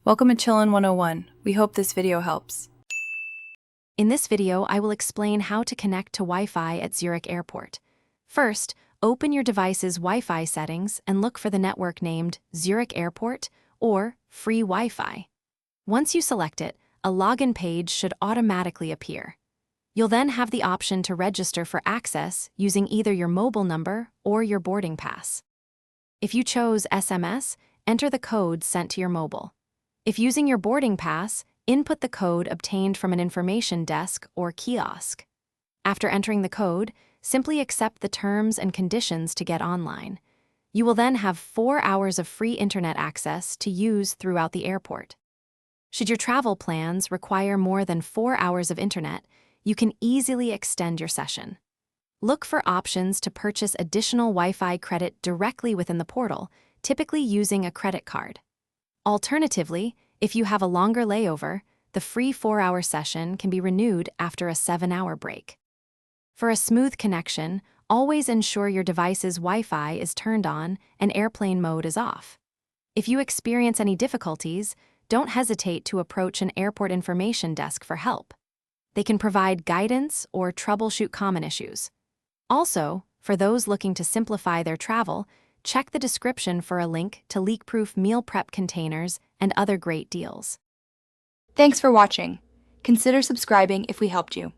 Welcome to Chillin' 101. We hope this video helps. In this video, I will explain how to connect to Wi-Fi at Zurich Airport. First, open your device's Wi-Fi settings and look for the network named Zurich Airport or Free Wi-Fi. Once you select it, a login page should automatically appear. You'll then have the option to register for access using either your mobile number or your boarding pass. If you chose SMS, enter the code sent to your mobile. If using your boarding pass, input the code obtained from an information desk or kiosk. After entering the code, simply accept the terms and conditions to get online. You will then have 4 hours of free internet access to use throughout the airport. Should your travel plans require more than 4 hours of internet, you can easily extend your session. Look for options to purchase additional Wi-Fi credit directly within the portal, typically using a credit card. Alternatively, if you have a longer layover, the free 4-hour session can be renewed after a 7-hour break. For a smooth connection, always ensure your device's Wi-Fi is turned on and airplane mode is off. If you experience any difficulties, don't hesitate to approach an airport information desk for help. They can provide guidance or troubleshoot common issues. Also, for those looking to simplify their travel, check the description for a link to leak-proof meal prep containers and other great deals. Thanks for watching. Consider subscribing if we helped you.